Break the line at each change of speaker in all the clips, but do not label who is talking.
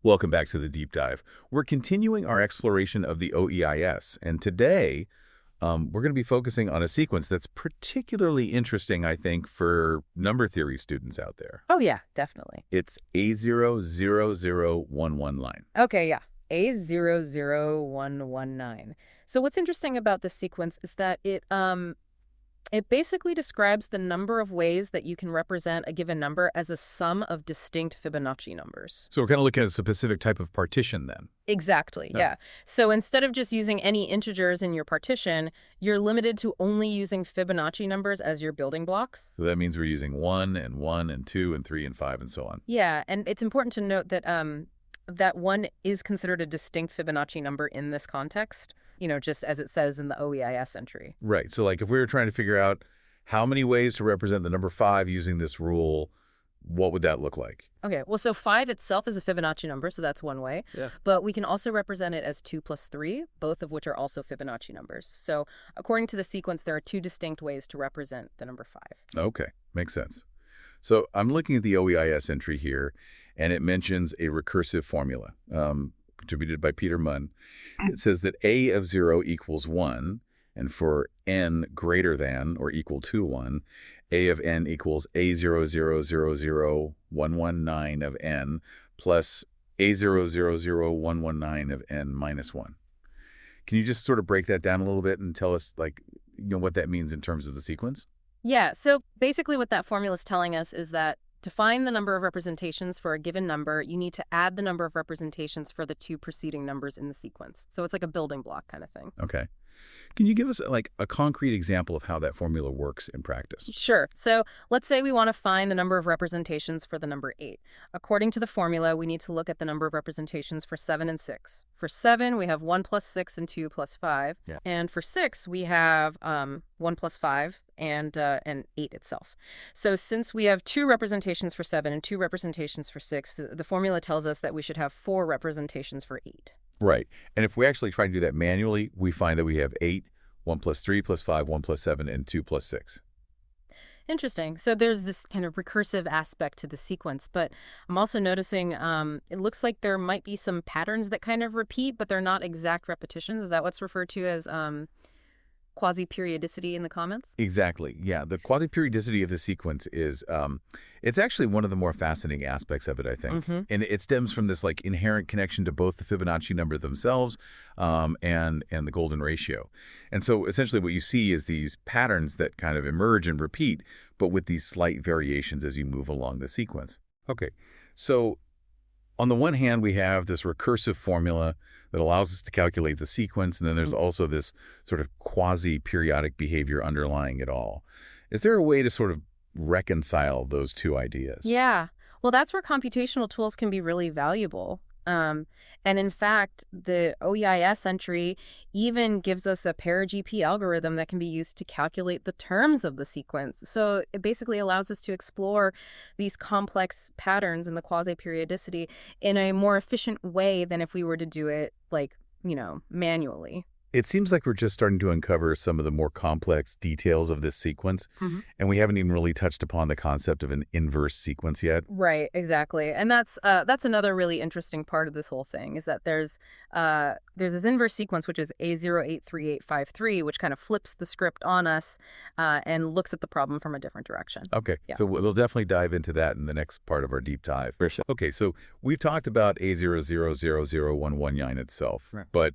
Welcome back to the Deep Dive. We're continuing our exploration of the OEIS, and today we're going to be focusing on a sequence that's particularly interesting, I think, for number theory students out there.
Oh, yeah, definitely.
It's A00019.
Okay, yeah. A00119. So what's interesting about this sequence is that it basically describes the number of ways that you can represent a given number as a sum of distinct Fibonacci numbers.
So we're kind of looking at a specific type of partition then.
Exactly, yeah. So instead of just using any integers in your partition, you're limited to only using Fibonacci numbers as your building blocks.
So that means we're using 1 and 1 and 2 and 3 and 5 and so on.
Yeah, and it's important to note that that 1 is considered a distinct Fibonacci number in this context, just as it says in the OEIS entry.
Right. So like if we were trying to figure out how many ways to represent the number 5 using this rule, what would that look like?
Okay, well, so 5 itself is a Fibonacci number, so that's one way.
Yeah.
But we can also represent it as 2 plus 3, both of which are also Fibonacci numbers. So according to the sequence, there are 2 distinct ways to represent the number 5.
Okay, makes sense. So I'm looking at the OEIS entry here, and it mentions a recursive formula contributed by Peter Munn. It says that A of 0 equals 1, and for n greater than or equal to 1, A of n equals A0000119 of n plus A0000119 of n minus 1. Can you just sort of break that down a little bit and tell us, what that means in terms of the sequence?
Yeah, so basically what that formula is telling us is that to find the number of representations for a given number, you need to add the number of representations for the 2 preceding numbers in the sequence. So it's like a building block kind of thing.
Okay. Can you give us a concrete example of how that formula works in practice?
Sure. So let's say we want to find the number of representations for the number 8. According to the formula, we need to look at the number of representations for 7 and 6. For 7, we have 1 plus 6 and 2 plus 5.
Yeah.
And for 6, we have 1 plus 5 and 8 itself. So since we have 2 representations for 7 and 2 representations for 6, the formula tells us that we should have 4 representations for 8.
Right. And if we actually try to do that manually, we find that we have 8, 1 plus 3 plus 5, 1 plus 7, and 2 plus 6.
Interesting. So there's this kind of recursive aspect to the sequence, but I'm also noticing it looks like there might be some patterns that kind of repeat, but they're not exact repetitions. Is that what's referred to as quasi-periodicity in the comments?
Exactly. Yeah. The quasi-periodicity of the sequence is, it's actually one of the more fascinating aspects of it, I think.
Mm-hmm.
And it stems from this inherent connection to both the Fibonacci number themselves and the golden ratio. And so essentially what you see is these patterns that kind of emerge and repeat, but with these slight variations as you move along the sequence. Okay. So on the one hand, we have this recursive formula that allows us to calculate the sequence, and then there's also this sort of quasi-periodic behavior underlying it all. Is there a way to sort of reconcile those two ideas?
Yeah. Well, that's where computational tools can be really valuable. And in fact, the OEIS entry even gives us a para-GP algorithm that can be used to calculate the terms of the sequence. So it basically allows us to explore these complex patterns in the quasi-periodicity in a more efficient way than if we were to do it manually.
It seems like we're just starting to uncover some of the more complex details of this sequence, and we haven't even really touched upon the concept of an inverse sequence yet.
Right, exactly. And that's another really interesting part of this whole thing is that there's this inverse sequence, which is A0838853, which kind of flips the script on us and looks at the problem from a different direction.
Okay,
Yeah.
So we'll definitely dive into that in the next part of our deep dive.
For sure.
Okay, so we've talked about A0000119 itself,
Right.
but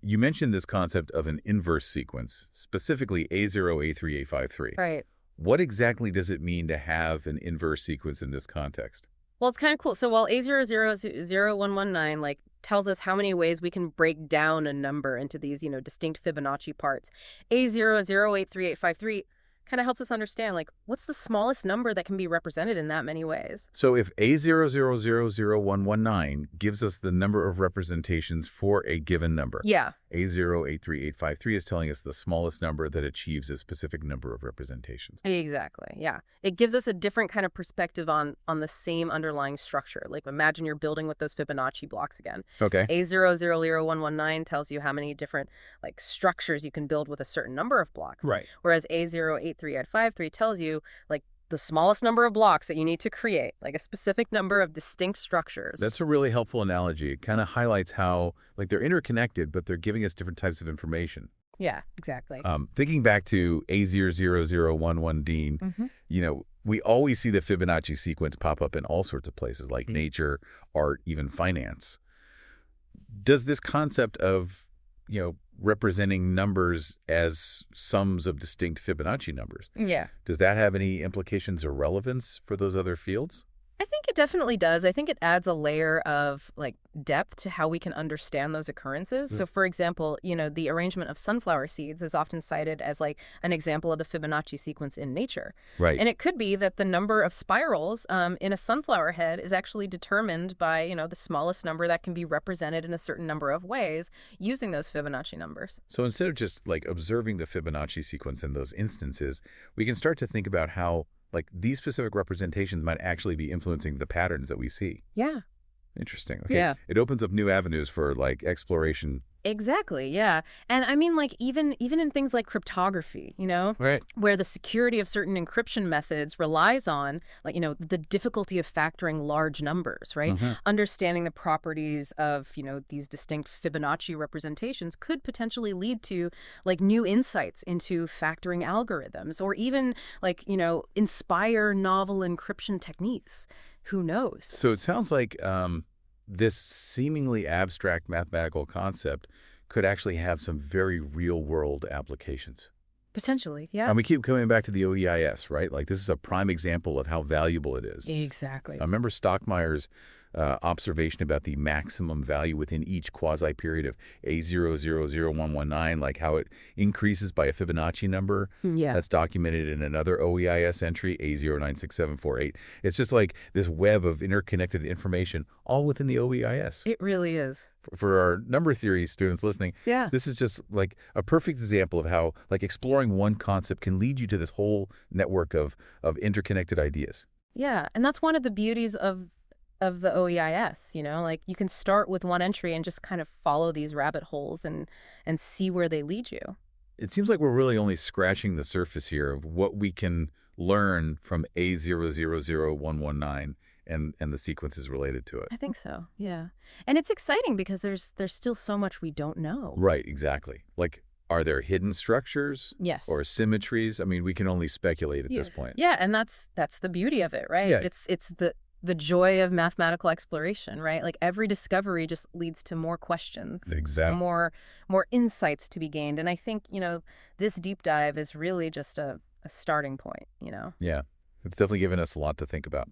you mentioned this concept of an inverse sequence, specifically A0838853.
Right.
What exactly does it mean to have an inverse sequence in this context?
Well, it's kind of cool. So while A0000119 tells us how many ways we can break down a number into these, distinct Fibonacci parts, A0083853 kind of helps us understand, what's the smallest number that can be represented in that many ways?
So if A0000119 gives us the number of representations for a given number,
Yeah.
A0838853 is telling us the smallest number that achieves a specific number of representations.
Exactly. Yeah. It gives us a different kind of perspective on the same underlying structure. Imagine you're building with those Fibonacci blocks again.
Okay.
A00119 tells you how many different structures you can build with a certain number of blocks.
Right.
Whereas A08353 tells you the smallest number of blocks that you need to create, like a specific number of distinct structures.
That's a really helpful analogy. It kind of highlights how, like, they're interconnected, but they're giving us different types of information.
Yeah, exactly.
Thinking back to A00011 we always see the Fibonacci sequence pop up in all sorts of places, like nature, art, even finance. Does this concept of, representing numbers as sums of distinct Fibonacci numbers,
Yeah.
does that have any implications or relevance for those other fields?
I think it definitely does. I think it adds a layer of like depth to how we can understand those occurrences. So for example, the arrangement of sunflower seeds is often cited as like an example of the Fibonacci sequence in nature.
Right.
And it could be that the number of spirals in a sunflower head is actually determined by, the smallest number that can be represented in a certain number of ways using those Fibonacci numbers.
So instead of just like observing the Fibonacci sequence in those instances, we can start to think about how like these specific representations might actually be influencing the patterns that we see.
Yeah.
Interesting. Okay.
Yeah.
It opens up new avenues for like exploration.
Exactly, yeah. And I mean, like, even in things like cryptography,
Right.
where the security of certain encryption methods relies on, like, the difficulty of factoring large numbers, right? Understanding the properties of, these distinct Fibonacci representations could potentially lead to, like, new insights into factoring algorithms or even, like, inspire novel encryption techniques. Who knows?
So it sounds like this seemingly abstract mathematical concept could actually have some very real-world applications.
Potentially, yeah.
And we keep coming back to the OEIS, right? Like this is a prime example of how valuable it is.
Exactly.
I remember Stockmeyer's observation about the maximum value within each quasi-period of A00119, like how it increases by a Fibonacci number.
Yeah.
That's documented in another OEIS entry, A0966748. It's just like this web of interconnected information all within the OEIS.
It really is.
For our number theory students listening,
Yeah.
this is just like a perfect example of how like exploring one concept can lead you to this whole network of interconnected ideas.
Yeah, and that's one of the beauties of the OEIS, like you can start with one entry and just kind of follow these rabbit holes and see where they lead you.
It seems like we're really only scratching the surface here of what we can learn from A00119 and the sequences related to it.
I think so. Yeah. And it's exciting because there's still so much we don't know.
Right, exactly. Like, are there hidden structures?
Yes.
Or symmetries? I mean, we can only speculate at this point.
Yeah, and that's the beauty of it, right?
Yeah.
It's the joy of mathematical exploration, right? Like every discovery just leads to more questions.
Exactly.
More insights to be gained. And I think, this deep dive is really just a starting point,
Yeah. It's definitely given us a lot to think about.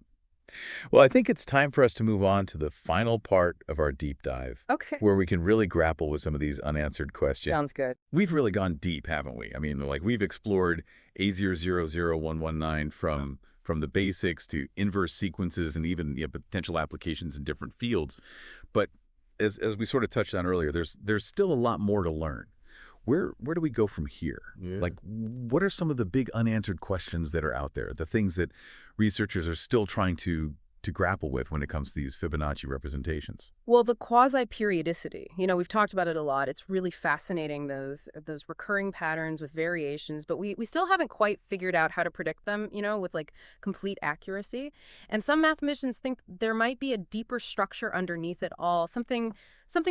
Well, I think it's time for us to move on to the final part of our deep dive.
Okay.
Where we can really grapple with some of these unanswered questions.
Sounds good.
We've really gone deep, haven't we? I mean, like we've explored A00119 from the basics to inverse sequences and even potential applications in different fields. But as we sort of touched on earlier, there's still a lot more to learn. Where do we go from here?
Yeah.
Like, what are some of the big unanswered questions that are out there, the things that researchers are still trying to grapple with when it comes to these Fibonacci representations?
Well, the quasi-periodicity, we've talked about it a lot. It's really fascinating, those recurring patterns with variations, but we still haven't quite figured out how to predict them, with like complete accuracy. And some mathematicians think there might be a deeper structure underneath it all, something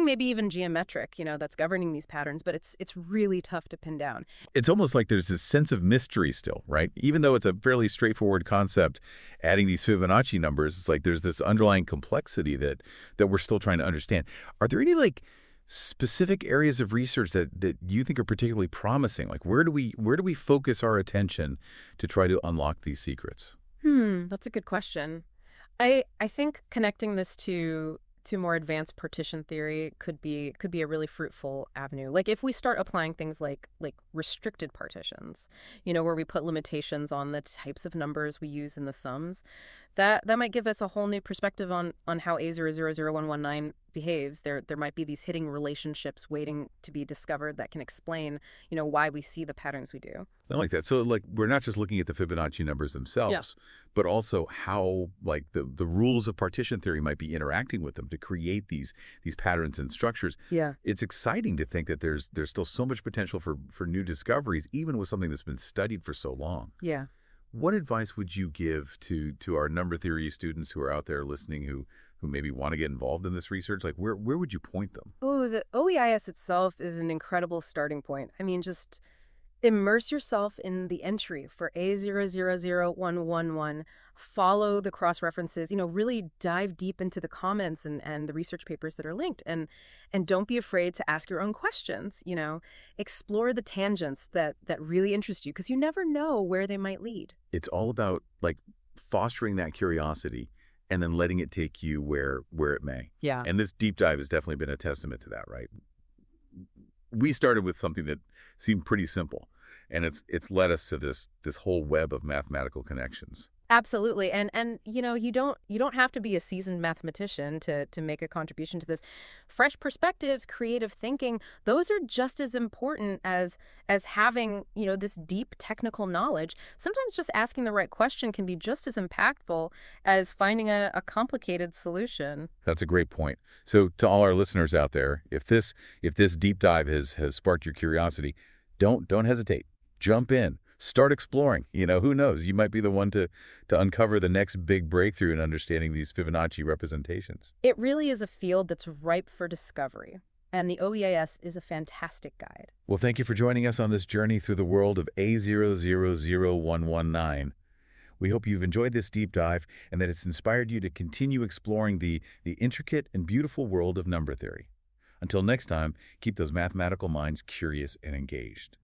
maybe even geometric, that's governing these patterns, but it's really tough to pin down.
It's almost like there's this sense of mystery still, right? Even though it's a fairly straightforward concept, adding these Fibonacci numbers, it's like there's this underlying complexity that we're still trying to understand. Are there any like specific areas of research that you think are particularly promising? Like where do we focus our attention to try to unlock these secrets?
That's a good question. I think connecting this to more advanced partition theory could be a really fruitful avenue. Like if we start applying things like restricted partitions, where we put limitations on the types of numbers we use in the sums, that might give us a whole new perspective on how A00119 behaves. There might be these hidden relationships waiting to be discovered that can explain, why we see the patterns we do.
I like that. So like we're not just looking at the Fibonacci numbers themselves, but also how like the rules of partition theory might be interacting with them to create these patterns and structures.
Yeah.
It's exciting to think that there's still so much potential for new discoveries, even with something that's been studied for so long.
Yeah.
What advice would you give to our number theory students who are out there listening who maybe want to get involved in this research? Like, where would you point them?
Oh, the OEIS itself is an incredible starting point. I mean, just immerse yourself in the entry for A00111. Follow the cross references, really dive deep into the comments and the research papers that are linked. And don't be afraid to ask your own questions, explore the tangents that really interest you because you never know where they might lead.
It's all about like fostering that curiosity and then letting it take you where it may.
Yeah.
And this deep dive has definitely been a testament to that, right? We started with something that seemed pretty simple, and it's led us to this whole web of mathematical connections.
Absolutely. And you don't have to be a seasoned mathematician to make a contribution to this. Fresh perspectives, creative thinking, those are just as important as having, this deep technical knowledge. Sometimes just asking the right question can be just as impactful as finding a complicated solution.
That's a great point. So to all our listeners out there, if this deep dive has sparked your curiosity, don't hesitate. Jump in. Start exploring. Who knows? You might be the one to uncover the next big breakthrough in understanding these Fibonacci representations.
It really is a field that's ripe for discovery, and the OEIS is a fantastic guide.
Well, thank you for joining us on this journey through the world of A000119. We hope you've enjoyed this deep dive and that it's inspired you to continue exploring the intricate and beautiful world of number theory. Until next time, keep those mathematical minds curious and engaged.